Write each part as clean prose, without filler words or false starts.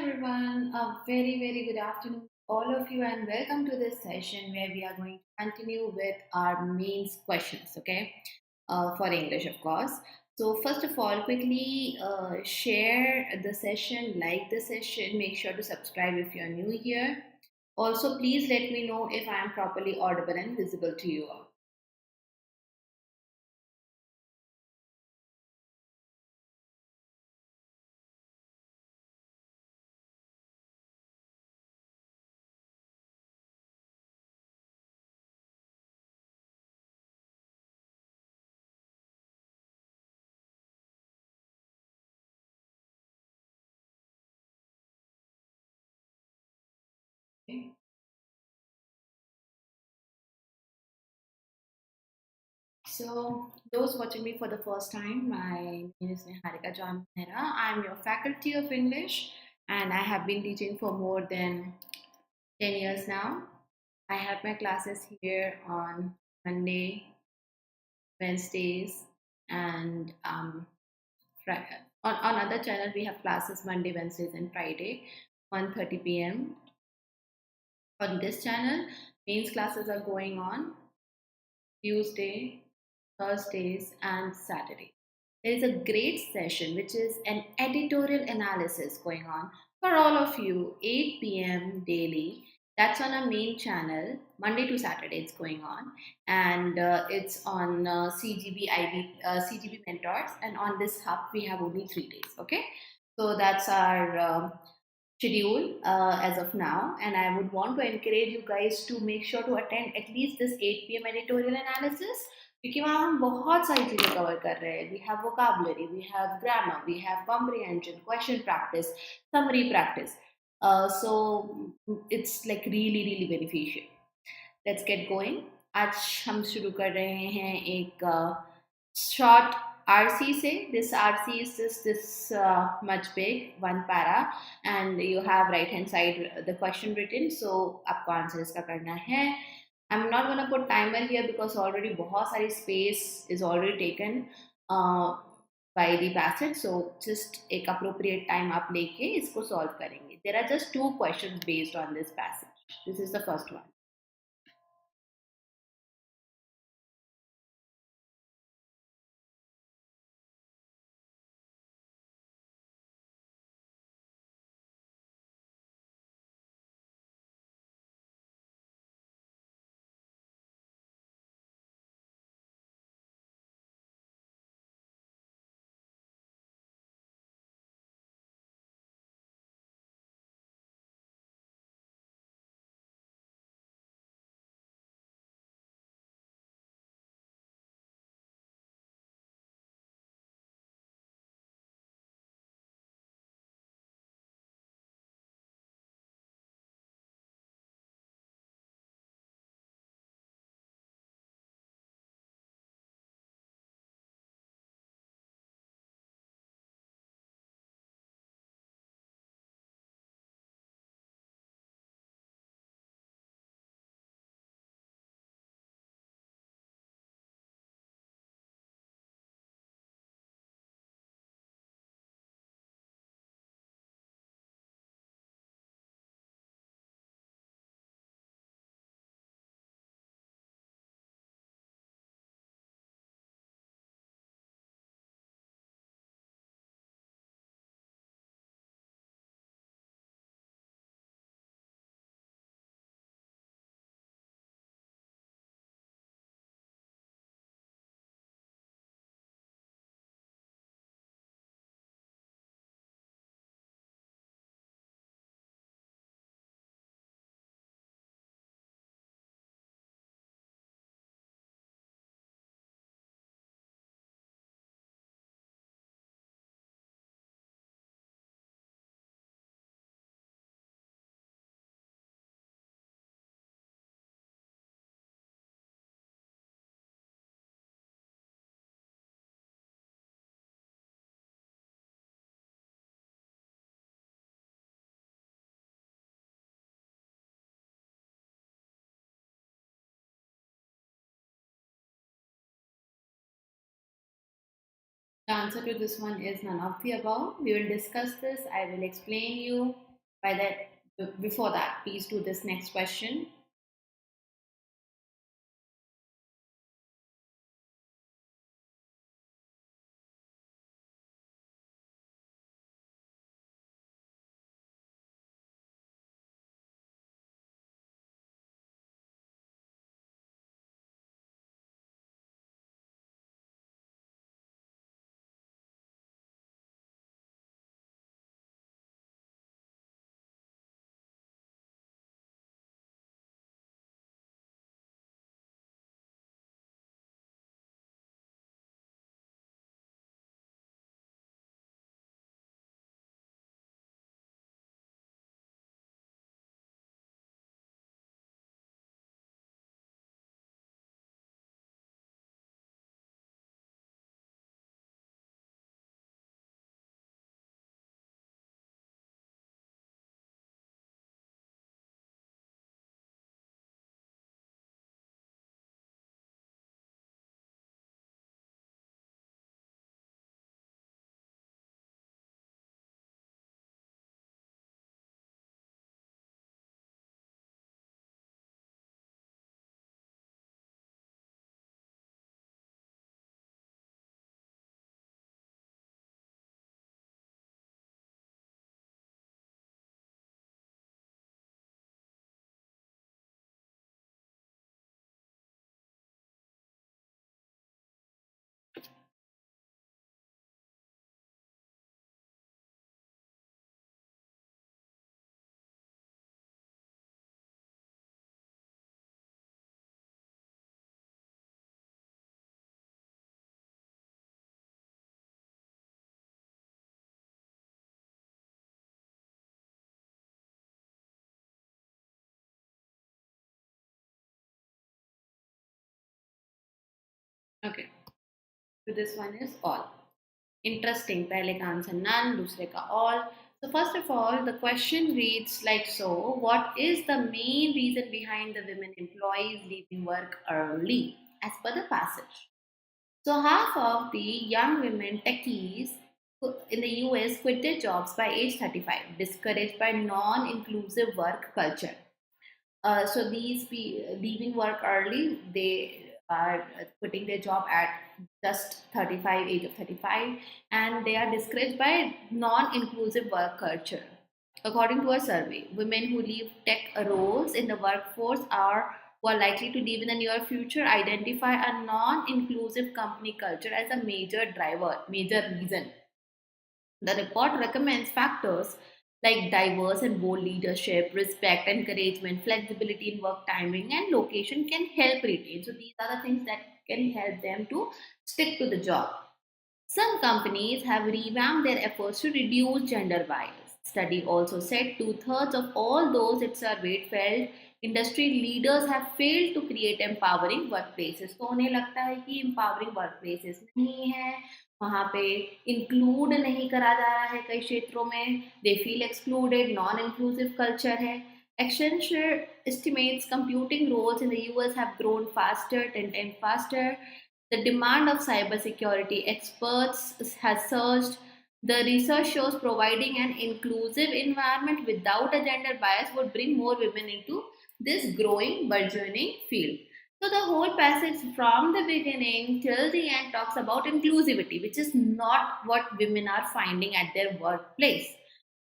everyone, a very good afternoon, all of you, and welcome to this session where we are going to continue with our mains questions, okay, for English, of course. So, first of all, quickly share the session, like the session, make sure to subscribe if you're new here. Also, please let me know if I am properly audible and visible to you all. Okay. So, those watching me for the first time, my name is Niharika Mam. I'm your faculty of English and I have been teaching for more than 10 years now. I have my classes here on Monday, Wednesdays, and Friday. On other channel, we have classes Monday, Wednesdays, and Friday, 1:30 p.m. On this channel, mains classes are going on Tuesday, Thursdays, and Saturday. There is a great session which is an editorial analysis going on for all of you, 8 p.m. daily. That's on our main channel, Monday to Saturday, it's going on, and it's on CGB Mentors. And on this hub, we have only 3 days. Okay, so that's our schedule as of now, and I would want to encourage you guys to make sure to attend at least this 8 p.m. editorial analysis क्योंकि वहाँ हम बहुत सारी चीज़ें cover कर रहे हैं. We have vocabulary, we have grammar, we have comprehension, question practice, summary practice. So it's like really beneficial. Let's get going. आज हम शुरू कर रहे हैं एक short RC say. This RC is just this much big, one para, and you have right hand side the question written. So आपको answer इसका करना है. I'm not gonna put timer here because already बहुत सारी space is already taken by the passage. So just एक appropriate time आप लेके इसको solve करेंगे. There are just 2 questions based on this passage. This is the first one. The answer to this one is none of the above. We will discuss this. I will explain you. By that, before that, please do this next question. Okay, so this one is all. Interesting. पहले का answer none, दूसरे का all. So first of all, the question reads like so: what is the main reason behind the women employees leaving work early, as per the passage? So half of the young women techies in the US quit their jobs by age 35, discouraged by non-inclusive work culture. So leaving work early, they are quitting their job at just 35, age of 35, and they are discouraged by non-inclusive work culture. According to a survey, women who leave tech roles in the workforce are who are likely to leave in the near future identify a non-inclusive company culture as a major reason. The report recommends factors like diverse and bold leadership, respect, encouragement, flexibility in work timing, and location can help retain. So, these are the things that can help them to stick to the job. Some companies have revamped their efforts to reduce gender bias. Study also said two-thirds of all those it surveyed felt industry leaders have failed to create empowering workplaces. तो उन्हें लगता है कि empowering workplaces नहीं है, वहाँ पे include नहीं करा जा रहा है कई क्षेत्रों में, they feel excluded, non-inclusive culture है. Accenture estimates computing roles in the US have grown faster, 10 times faster. The demand of cybersecurity experts has surged. The research shows providing an inclusive environment without a gender bias would bring more women into this growing, burgeoning field. So, the whole passage from the beginning till the end talks about inclusivity, which is not what women are finding at their workplace.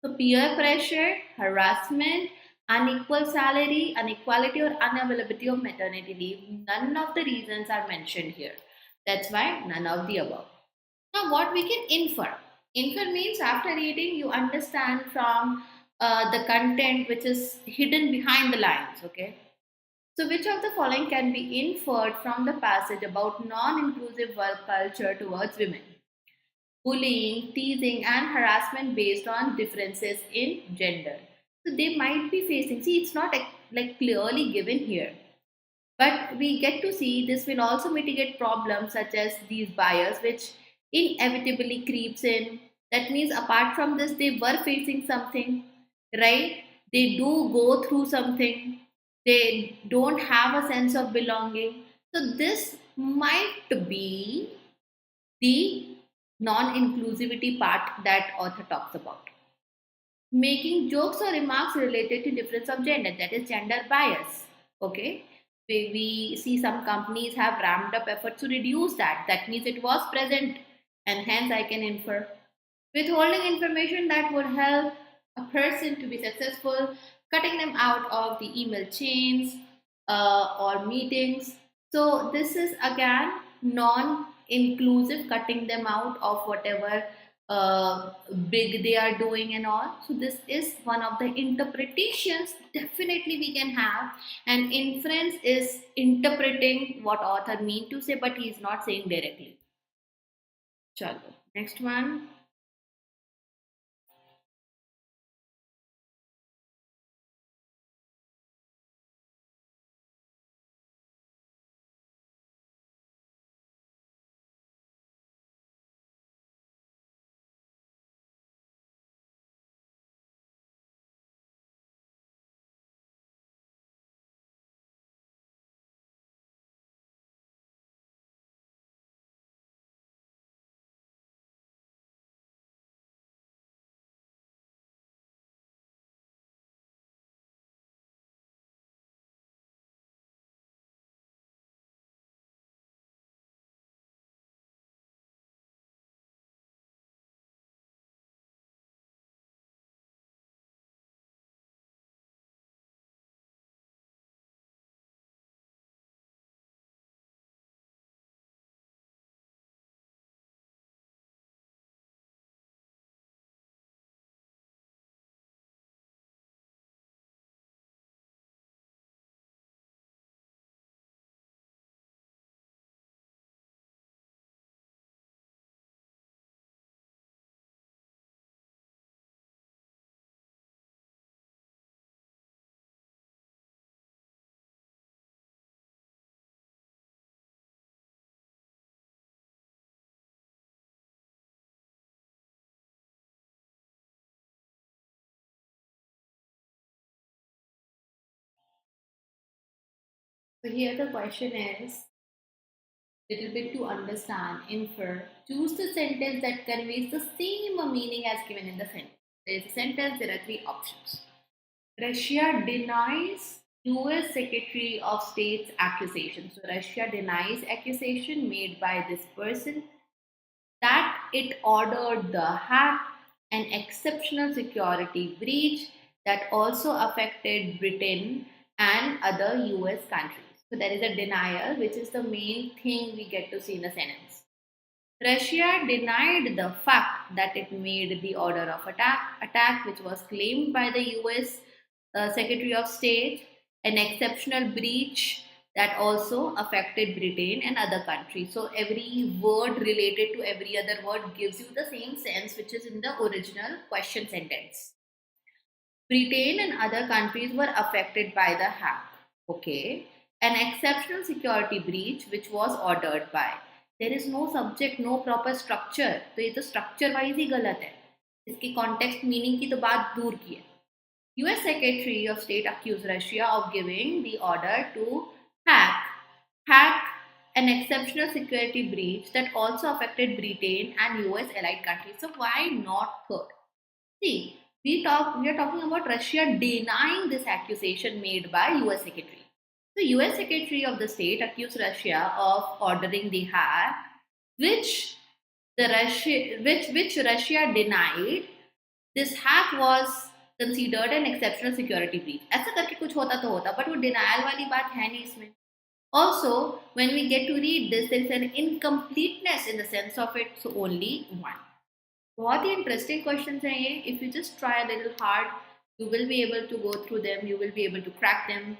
So, peer pressure, harassment, unequal salary, inequality, or unavailability of maternity leave, none of the reasons are mentioned here. That's why none of the above. Now, what we can infer? Infer means after reading, you understand from the content which is hidden behind the lines, okay? So, which of the following can be inferred from the passage about non inclusive work culture towards women? Bullying, teasing, and harassment based on differences in gender. So, they might be facing, see, it's not like clearly given here, but we get to see this will also mitigate problems such as these bias, which inevitably creeps in. That means, apart from this, they were facing something, right? They do go through something, they don't have a sense of belonging. So, this might be the non inclusivity part that author talks about. Making jokes or remarks related to difference of gender, that is gender bias. Okay, we see some companies have ramped up efforts to reduce that. That means it was present, and hence I can infer. Withholding information that would help a person to be successful, cutting them out of the email chains or meetings. So, this is again non inclusive, cutting them out of whatever big they are doing and all. So, this is one of the interpretations definitely we can have. And inference is interpreting what author mean to say, but he is not saying directly. Chalo. Next one. So here the question is little bit to understand, infer, choose the sentence that conveys the same meaning as given in the sentence. There is a sentence, there are three options. Russia denies US Secretary of State's accusation. So Russia denies accusation made by this person that it ordered the hack, an exceptional security breach that also affected Britain and other US countries. So there is a denial, which is the main thing we get to see in a sentence. Russia denied the fact that it made the order of attack which was claimed by the US Secretary of State, an exceptional breach that also affected Britain and other countries. So every word related to every other word gives you the same sense which is in the original question sentence. Britain and other countries were affected by the hack. Okay. An exceptional security breach which was ordered by. There is no subject, no proper structure. तो ये तो structure wise ही गलत है. इसकी context meaning की तो बात दूर की है. US Secretary of State accused Russia of giving the order to hack an exceptional security breach that also affected Britain and US allied countries. So why not third? See, we are talking about Russia denying this accusation made by US Secretary. The US Secretary of the State accused Russia of ordering the hack, which which Russia denied. This hack was considered an exceptional security breach. ऐसा करके कुछ होता तो होता, but वो denial वाली बात है नहीं इसमें. Also, when we get to read this, there is an incompleteness in the sense of it, so only one. बहुत ही इंटरेस्टिंग क्वेश्चन हैं ये. If you just try little hard you will be able to go through them, you will be able to crack them.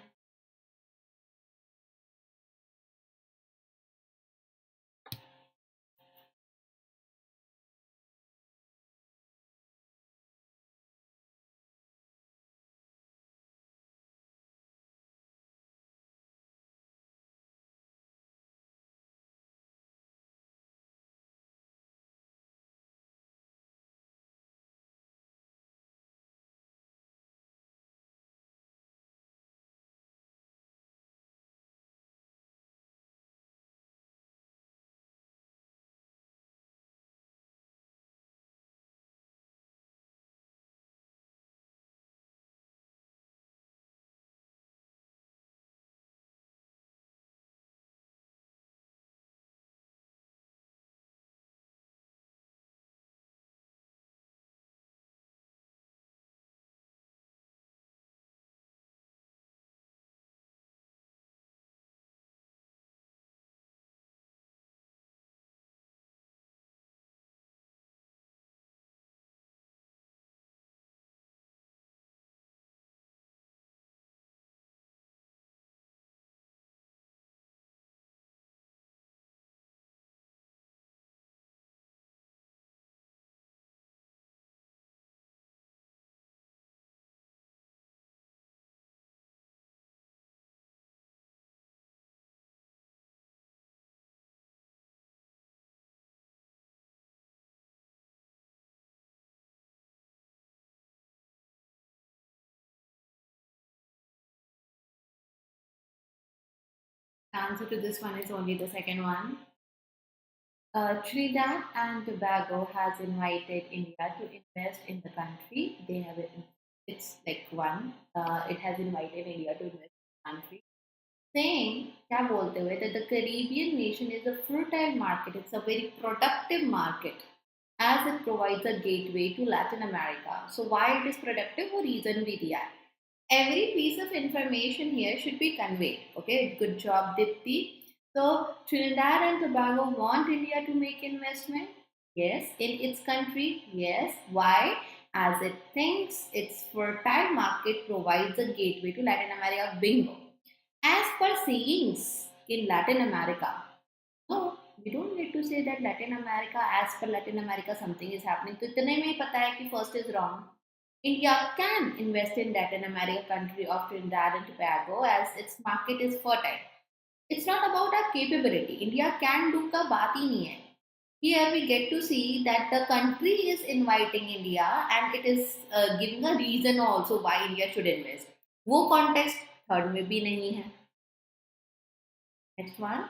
The answer to this one is only the second one. Trinidad and Tobago has invited India to invest in the country. It's like one. It has invited India to invest in the country, saying, क्या बोलते हुए, that the Caribbean nation is a fertile market. It's a very productive market, as it provides a gateway to Latin America. So why it is productive? वो reason भी दिया है. Every piece of information here should be conveyed. Okay, good job, Dipti. So Trinidad and Tobago want India to make investment. Yes, in its country. Yes. Why? As it thinks its fertile market provides a gateway to Latin America. Bingo. As per sayings in Latin America, no, we don't need to say that Latin America, as per Latin America, something is happening. तो इतने में ही पता है कि first is wrong. India can invest in Latin America country of Trinidad and Tobago as its market is fertile. It's not about our capability. India can do का बात ही नहीं है. Here we get to see that the country is inviting India and it is giving a reason also why India should invest. वो context third में भी नहीं है. Next one.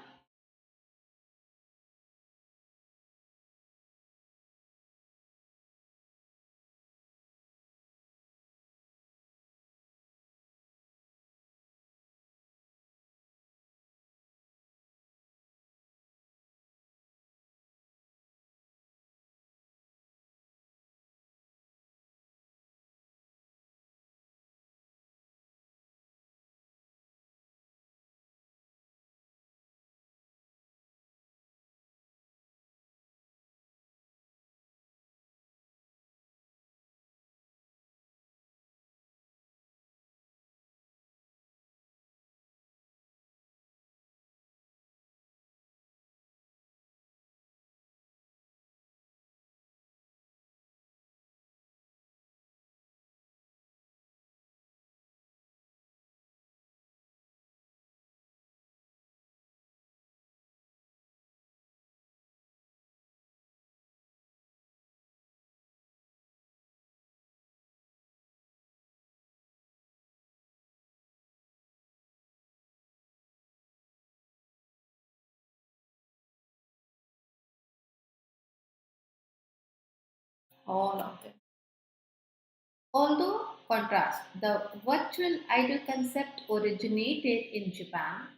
All of them. Although, contrast, the virtual idol concept originated in Japan,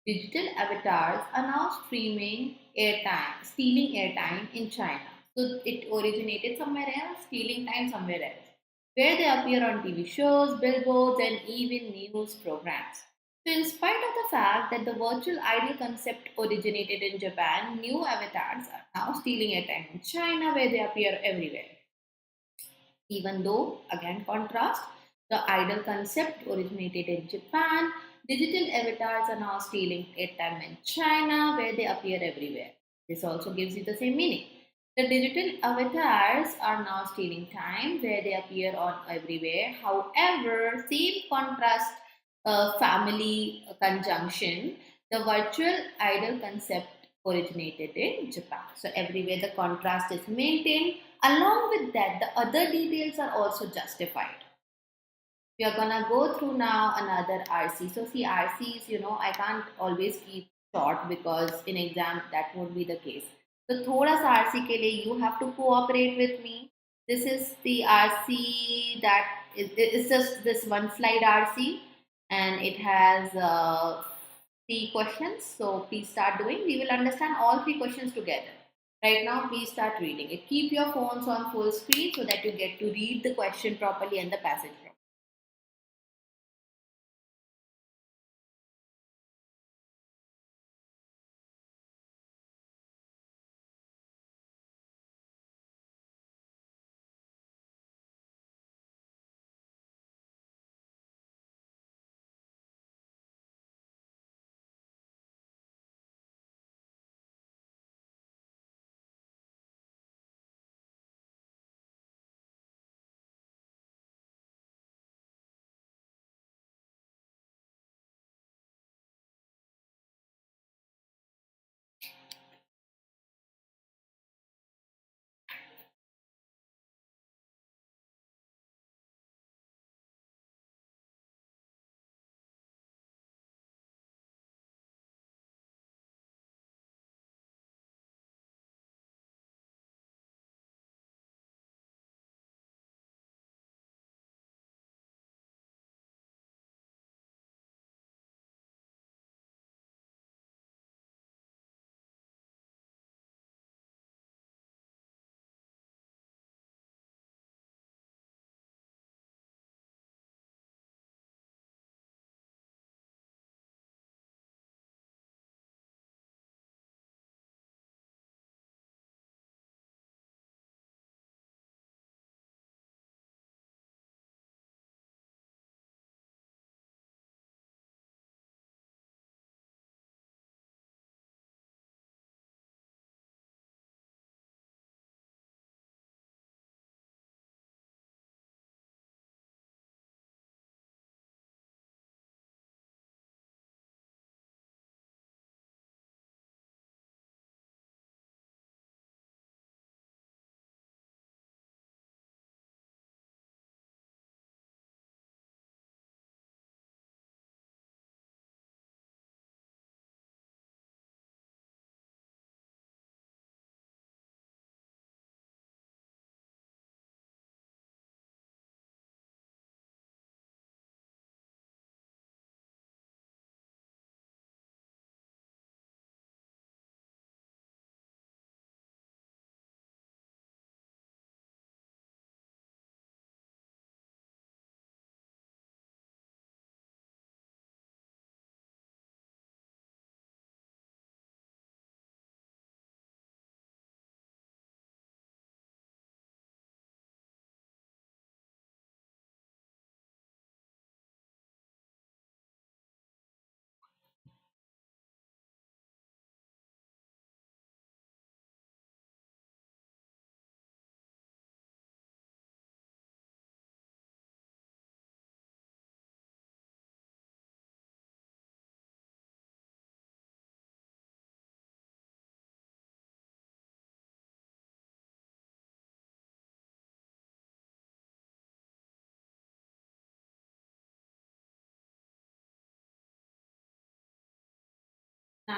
digital avatars are now stealing airtime in China. So it originated somewhere else, stealing time somewhere else, where they appear on TV shows, billboards, and even news programs. So, in spite of the fact that the virtual idol concept originated in Japan, new avatars are now stealing airtime in China, where they appear everywhere. Even though, again, contrast, the idol concept originated in Japan, digital avatars are now stealing airtime in China, where they appear everywhere. This also gives you the same meaning. The digital avatars are now stealing time, where they appear on everywhere. However, same contrast family conjunction, the virtual idol concept originated in Japan. So everywhere the contrast is maintained. Along with that, the other details are also justified. We are gonna go through now another RC. So see, RCs, I can't always keep short because in exam that won't be the case. So thoda sa RC ke liye you have to cooperate with me. This is the RC that it's just this one slide RC, and it has three questions. So please start doing. We will understand all three questions together. Right now, please start reading it. Keep your phones on full screen so that you get to read the question properly and the passage properly.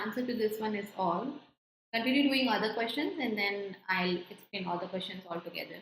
answer to this one is all. Continue doing other questions and then I'll explain all the questions all together.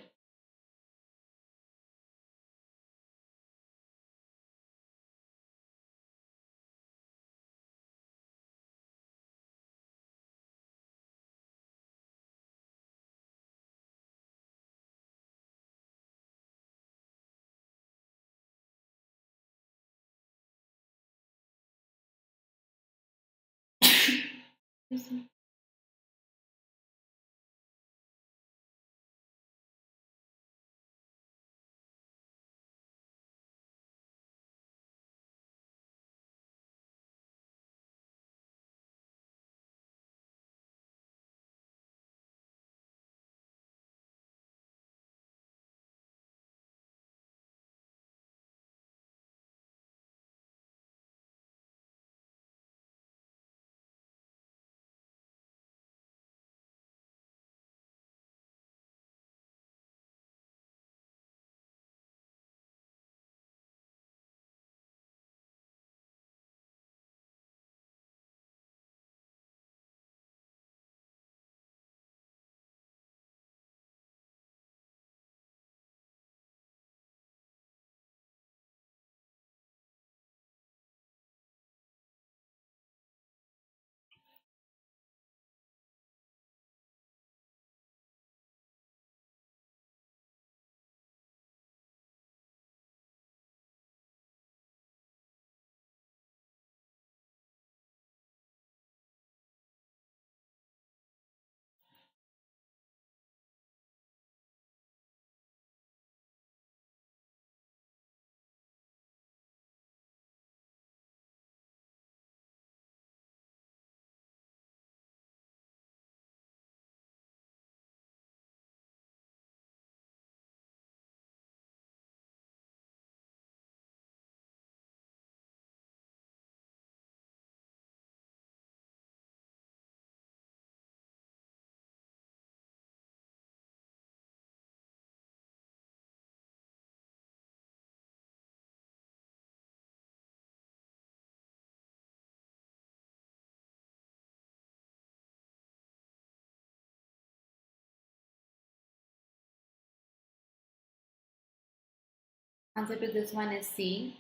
Answer to this one is C.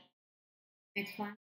Next one.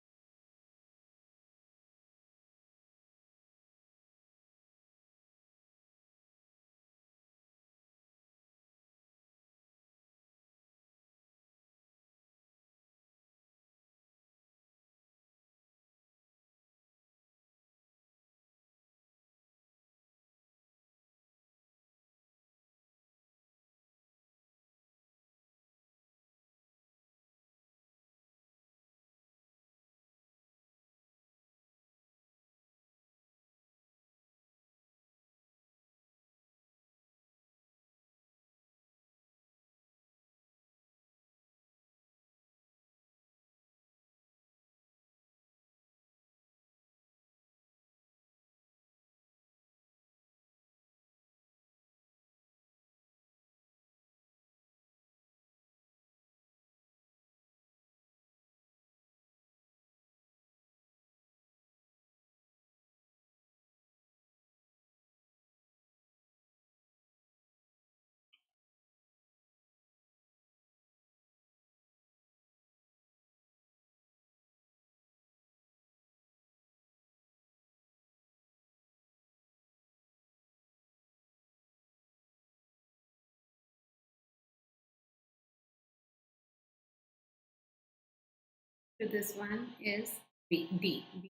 To this one is B, D, B,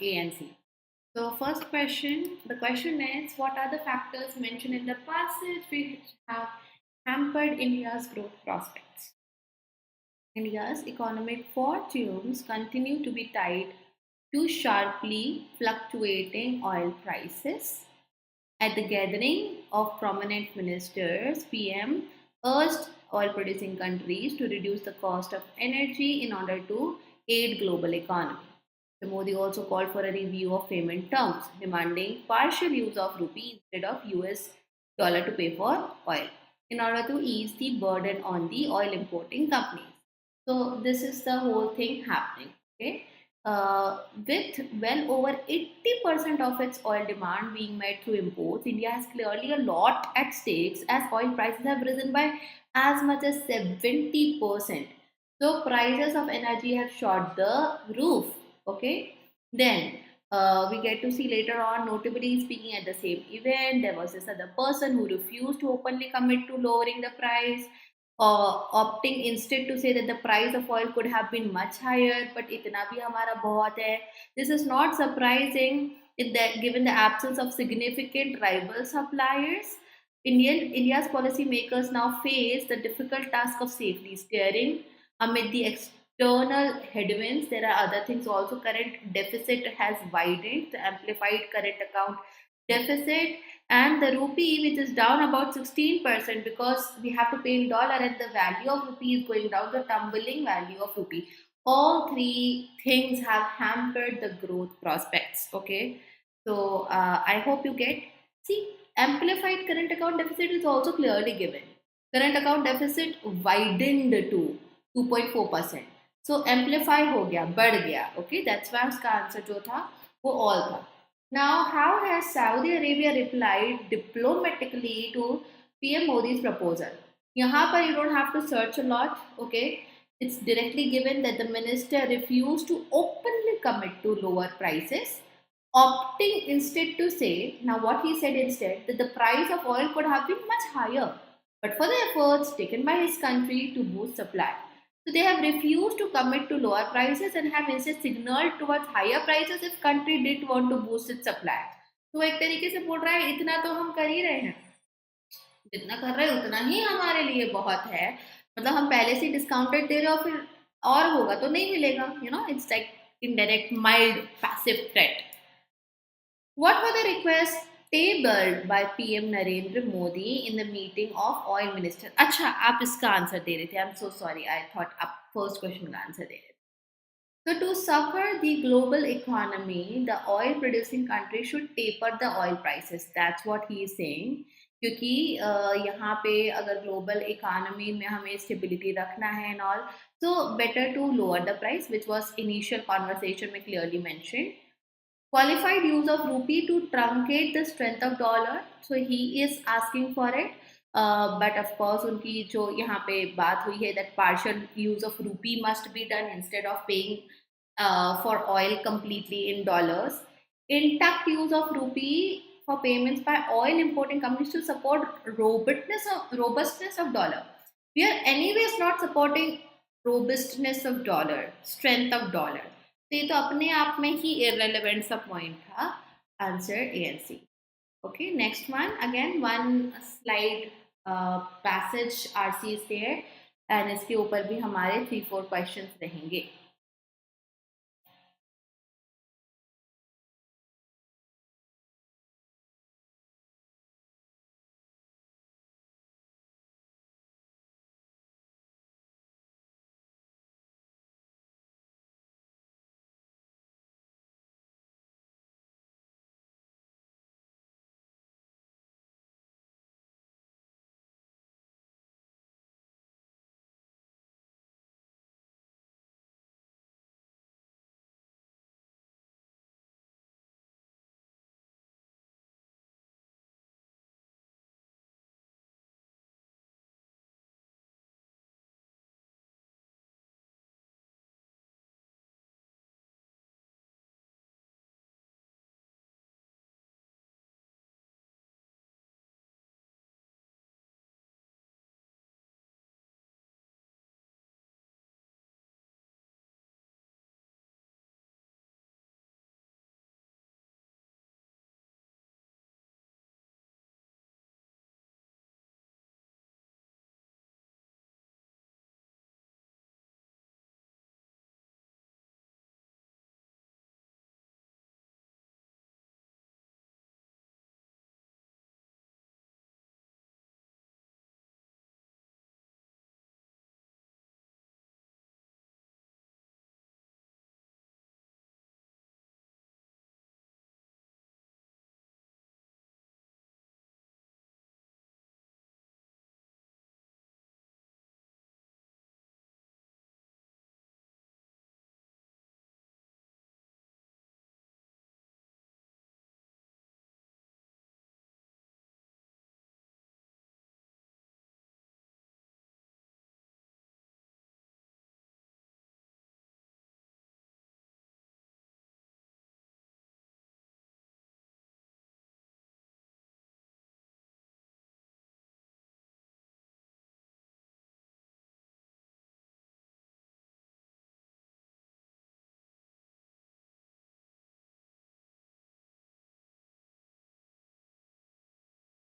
A and C. So first question, the question is, what are the factors mentioned in the passage which have hampered India's growth prospects? India's economic fortunes continue to be tied to sharply fluctuating oil prices. At the gathering of prominent ministers, PM urged oil producing countries to reduce the cost of energy in order to aid global economy. The Modi also called for a review of payment terms, demanding partial use of rupee instead of US dollar to pay for oil in order to ease the burden on the oil importing companies. So this is the whole thing happening. Okay. with well over 80% of its oil demand being met through imports, India has clearly a lot at stakes as oil prices have risen by as much as 70%. So prices of energy have shot the roof. Okay, then we get to see later on, notably speaking at the same event, there was this other person who refused to openly commit to lowering the price, opting instead to say that the price of oil could have been much higher, but itna bhi hamara bahut hai. This is not surprising given the absence of significant rival suppliers. India's policymakers now face the difficult task of safely steering amid the external headwinds. There are other things also. Current deficit has widened, the amplified current account deficit, and the rupee, which is down about 16% because we have to pay in dollar and the value of rupee is going down, the tumbling value of rupee. All three things have hampered the growth prospects. Okay, so I hope you get. See, amplified current account deficit is also clearly given. Current account deficit widened to 2.4%. So amplify हो गया, बढ़ गया. Okay, that's why उसका answer जो था वो all था. Now, how has Saudi Arabia replied diplomatically to PM Modi's proposal? यहाँ पर you don't have to search a lot, okay? It's directly given that the minister refused to openly commit to lower prices, opting instead to say, now what he said instead, that the price of oil could have been much higher, but for the efforts taken by his country to boost supply. So they have refused to commit to lower prices and have instead signaled towards higher prices if country did want to boost its supply. तो एक तरीके से बोल रहा है इतना तो हम कर ही रहे हैं, जितना कर रहे हैं उतना ही हमारे लिए बहुत है. मतलब हम पहले से डिस्काउंटेड दे रहे हो, फिर और होगा तो नहीं मिलेगा. It's like indirect mild passive threat. What were the requests tabled by PM Narendra Modi in the meeting of oil minister? अच्छा, आप इसका आंसर दे रहे थे. I'm so sorry. I thought आप first question का आंसर दे रहे थे. So to succor the global economy, the oil producing country should taper the oil prices. That's what he is saying. क्योंकि यहाँ पे अगर ग्लोबल इकोनॉमी में हमें स्टेबिलिटी रखना है and all, so better to lower the price, which was initial conversation में clearly mentioned. Qualified use of rupee to truncate the strength of dollar, so he is asking for it. But of course उनकी जो यहाँ पे बात हुई है that partial use of rupee must be done instead of paying for oil completely in dollars. Intact use of rupee for payments by oil importing companies to support robustness of dollar. We are anyways not supporting robustness of dollar, strength of dollar. तो ये तो अपने आप में ही irrelevant सा point था. Answer A and C. Okay, next one. Again, one slide passage RC is there, and इसके ऊपर भी हमारे 3-4 questions रहेंगे.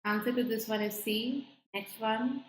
Answer to this one is C. Next one.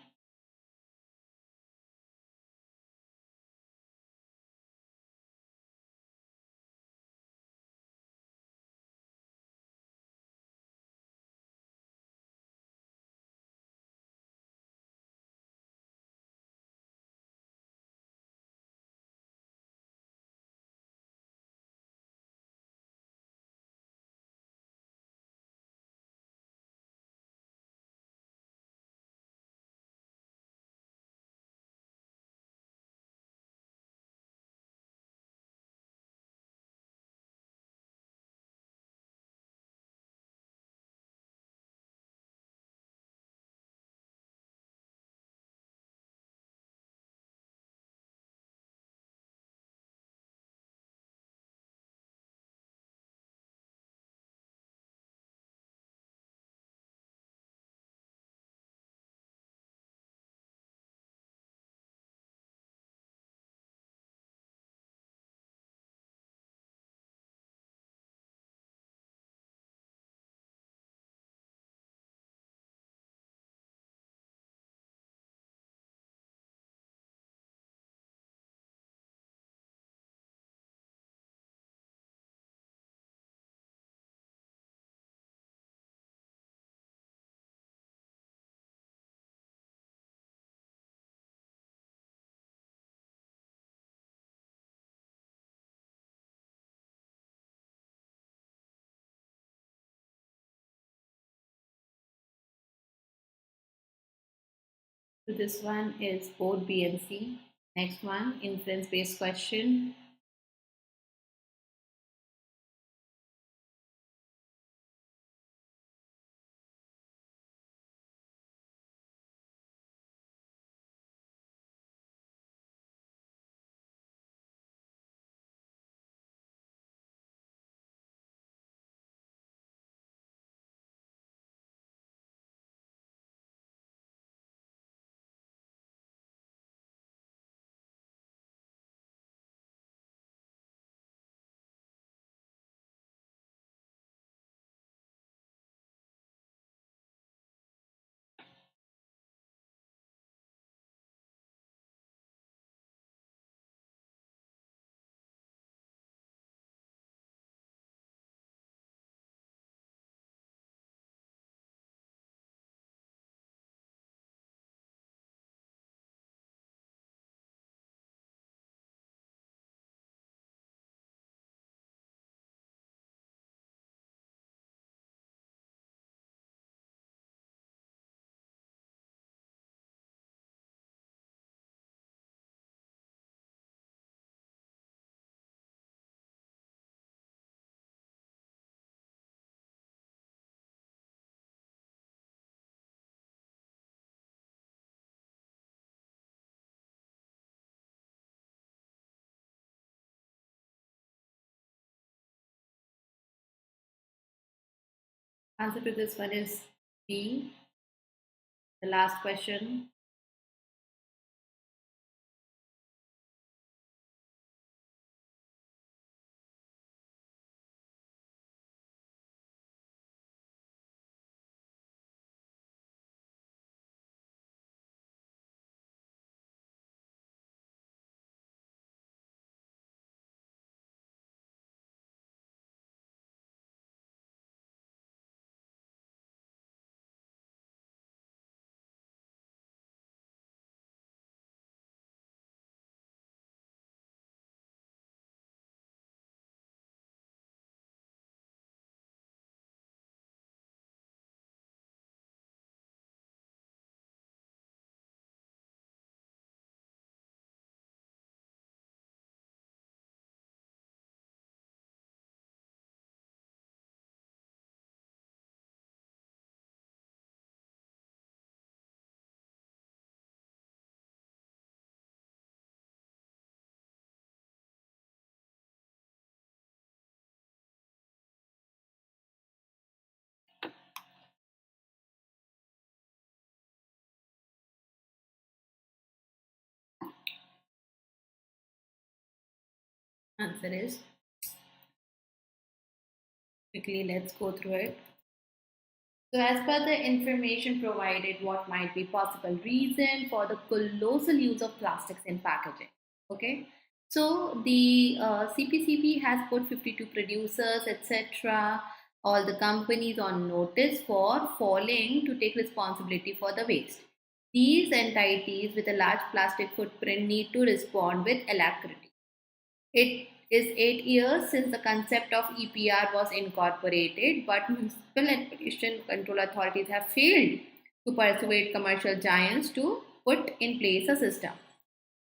So this one is both B and C. Next one, inference-based question. Answer to this one is B. The last question. Answer is, quickly let's go through it. So as per the information provided, what might be possible reason for the colossal use of plastics in packaging? Okay, so the CPCB has put 52 producers, etc., all the companies on notice for failing to take responsibility for the waste. These entities with a large plastic footprint need to respond with alacrity. It is 8 years since the concept of EPR was incorporated, but municipal and pollution control authorities have failed to persuade commercial giants to put in place a system.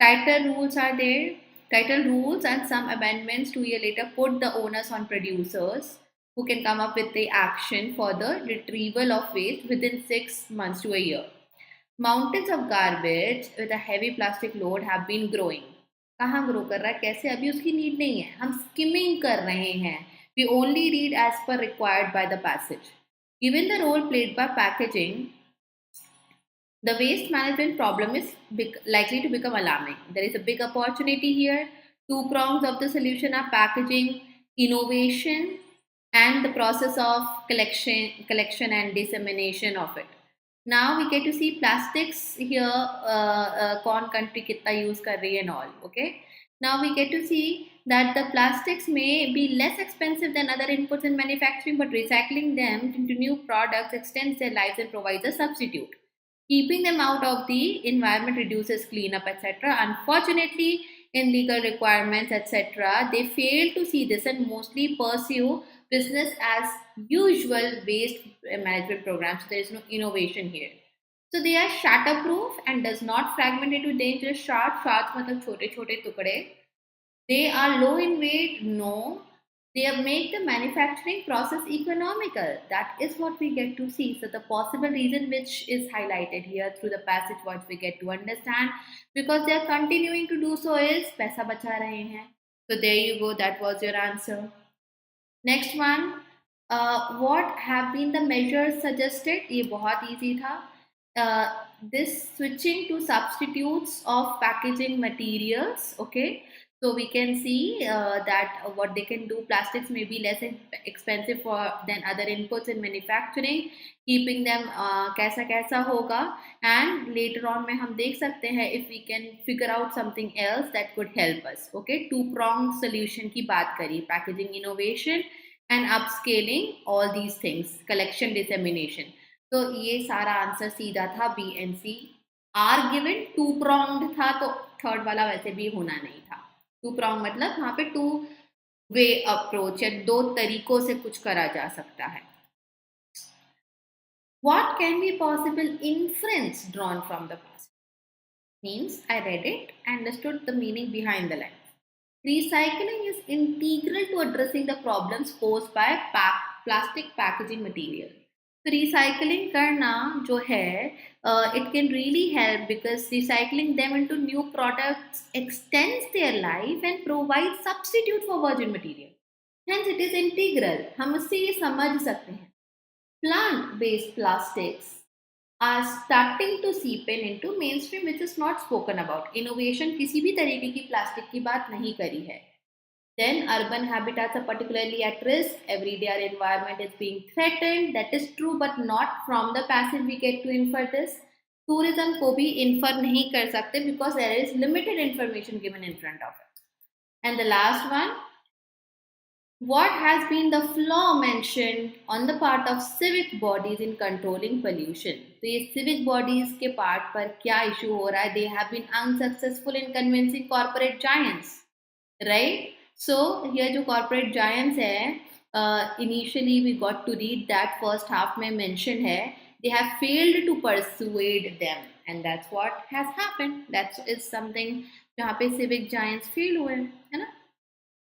Tighter rules are there. Tighter rules and some amendments 2 years later put the onus on producers who can come up with the action for the retrieval of waste within 6 months to a year. Mountains of garbage with a heavy plastic load have been growing. कहाँ grow कर रहा है, कैसे, अभी उसकी need नहीं है, हम स्किमिंग कर रहे हैं. We only read as per required by the passage. Given the role played by packaging, the waste management problem is likely to become alarming. There is a big opportunity here. Two prongs of the solution are packaging, innovation, and the process of collection and dissemination of it. Now we get to see plastics here, कौन country कितना use कर रही है and all. Okay. Now we get to see that the plastics may be less expensive than other inputs in manufacturing, but recycling them into new products extends their lives and provides a substitute. Keeping them out of the environment reduces cleanup, etc. Unfortunately, in legal requirements, etc., they fail to see this and mostly pursue business as usual waste management programs. So there is no innovation here. So they are shatterproof and does not fragment into dangerous shards. Shards matlab छोटे-छोटे टुकड़े. They are low in weight. No. They make the manufacturing process economical. That is what we get to see. So the possible reason which is highlighted here through the passage what we get to understand, because they are continuing to do so is पैसा बचा रहे हैं. So there you go. That was your answer. Next one, what have been the measures suggested? ये बहुत easy था. This switching to substitutes of packaging materials. Okay, so we can see that what they can do. Plastics may be less expensive than other inputs in manufacturing. Keeping them कैसा कैसा होगा, and later on में हम देख सकते हैं if we can figure out something else that could help us. Okay, two-pronged solution की बात करी, packaging innovation and upscaling, all these things, collection dissemination. तो ये सारा आंसर सीधा था B and C. R given two-pronged था, तो थर्ड वाला वैसे भी होना नहीं था. Two-pronged मतलब वहाँ पे two way approach है, दो तरीकों से कुछ करा जा सकता है. What can be possible inference drawn from the past? Means I read it, understood the meaning behind the line. Recycling is integral to addressing the problems posed by plastic packaging material. So recycling करना जो है, it can really help because recycling them into new products extends their life and provides substitute for virgin material. Hence it is integral. हम उससे ये समझ सकते हैं. Plant-based plastics are starting to seep into mainstream, which is not spoken about. Innovation किसी भी तरीके की प्लास्टिक की बात नहीं करी है. Then urban habitats are particularly at risk. Every day our environment is being threatened. That is true, but not from the passage we get to infer this. Tourism को भी infer नहीं कर सकते because there is limited information given in front of it. And the last one, what has been the flaw mentioned on the part of civic bodies in controlling pollution? तो ये civic bodies के part पर क्या issue हो रहा है? They have been unsuccessful in convincing corporate giants, right? So here जो corporate giants है, initially we got to read that first half में mention है, they have failed to persuade them, and that's what has happened. That is something जहाँ पे civic giants fail हुए, है ना?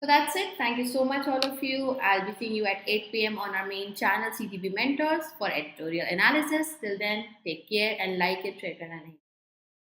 So that's it. Thank you so much, all of you. I'll be seeing you at 8 p.m. on our main channel, CGB Mentors, for editorial analysis. Till then, take care and like it, share, and